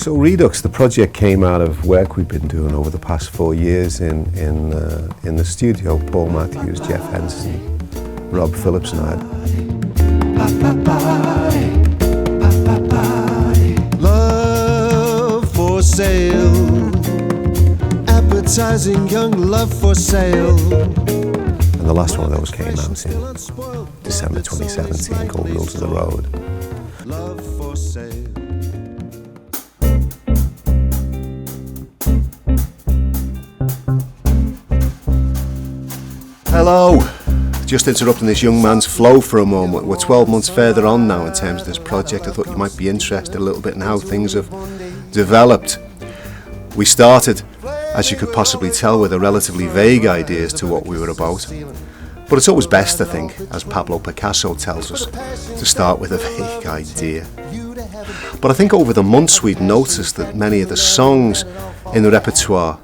So Redux, the project came out of work we've been doing over the past 4 years in the studio. Paul Matthews, Jeff Henson, Rob Phillips and I. Love for sale, appetizing young love for sale. And the last one of those came out in December 2017, called Rules of the Road. Love for sale. Hello! Just interrupting this young man's flow for a moment. We're 12 months further on now in terms of this project. I thought you might be interested a little bit in how things have developed. We started, as you could possibly tell, with a relatively vague idea as to what we were about. But it's always best, I think, as Pablo Picasso tells us, to start with a vague idea. But I think over the months we'd noticed that many of the songs in the repertoire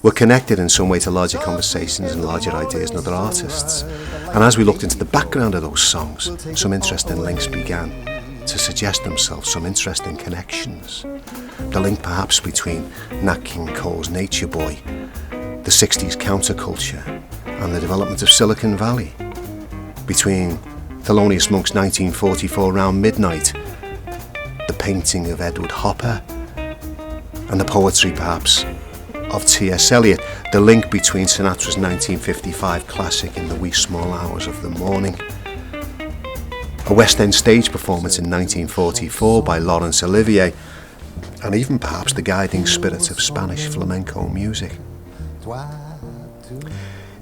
were connected in some way to larger conversations and larger ideas and other artists. And as we looked into the background of those songs, some interesting links began to suggest themselves, some interesting connections. The link perhaps between Nat King Cole's Nature Boy, the 60s counterculture, and the development of Silicon Valley. Between Thelonious Monk's 1944 Round Midnight, the painting of Edward Hopper, and the poetry perhaps of T.S. Eliot, the link between Sinatra's 1955 classic In the Wee Small Hours of the Morning, a West End stage performance in 1944 by Laurence Olivier, and even perhaps the guiding spirit of Spanish flamenco music.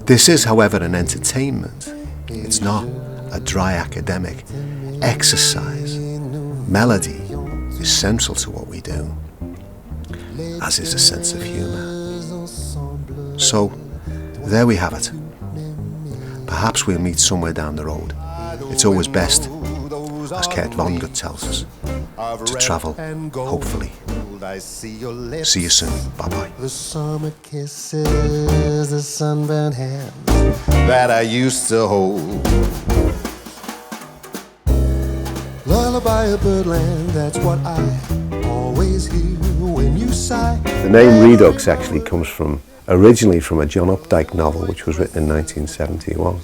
This is, however, an entertainment. It's not a dry academic exercise. Melody is central to what we do, as is a sense of humour. So, there we have it. Perhaps we'll meet somewhere down the road. It's always best, as Kurt Vonnegut tells us, to travel, hopefully. See you soon. Bye-bye. The summer kisses, the sunburned hands that I used to hold. Lullaby of birdland, that's what I always hear when you sigh. The name Redux actually comes originally from a John Updike novel which was written in 1971.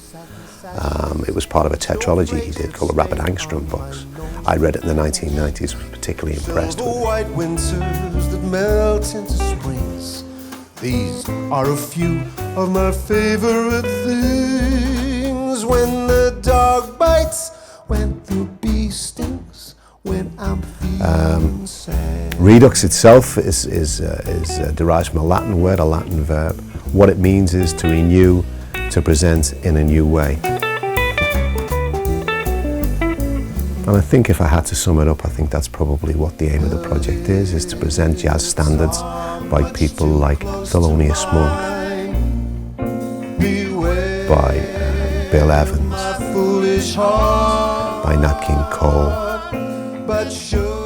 It was part of a tetralogy he did called the Rabbit Angstrom books. I read it in the 1990s, was particularly impressed with it. White winters that melt into springs. These are a few of my favorite things. When the dog bites, when the bee stings, when I'm feeling sad. Redux itself is derives from a Latin word, a Latin verb. What it means is to renew, to present in a new way. And I think if I had to sum it up, I think that's probably what the aim of the project is to present jazz standards by people like Thelonious Monk, by Bill Evans, by Nat King Cole,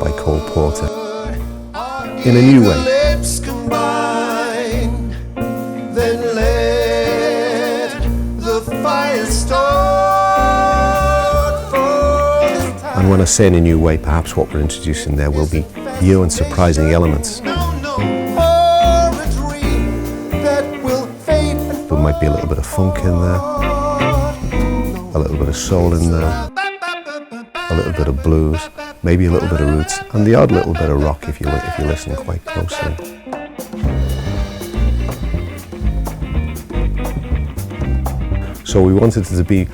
by Cole Porter, in a new way. Then let the fire start. And when I say in a new way, perhaps what we're introducing there will be new and surprising elements. There might be a little bit of funk in there, a little bit of soul in there, a little bit of blues, maybe a little bit of roots, and the odd little bit of rock if you listen quite closely. So we wanted it to be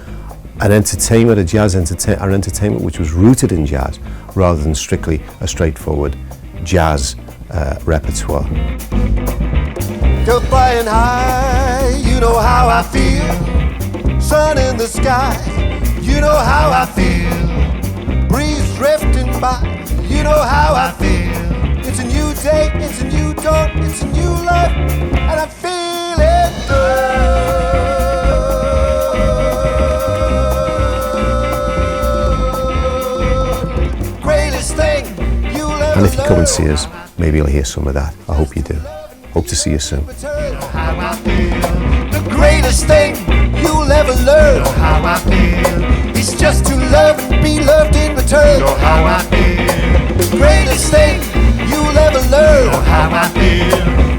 an entertainment, an entertainment which was rooted in jazz, rather than strictly a straightforward jazz repertoire. Go flying high, you know how I feel. Sun in the sky, you know how I feel. Breeze drifting by, you know how I feel. It's a new day, it's a new dawn, it's a new life, and I feel it good. And if you come and see us, maybe you'll hear some of that. I hope you do. Hope to see you soon. The greatest thing you'll ever learn. How I feel. It's just to love and be loved in return. The greatest thing you'll ever learn. How I feel.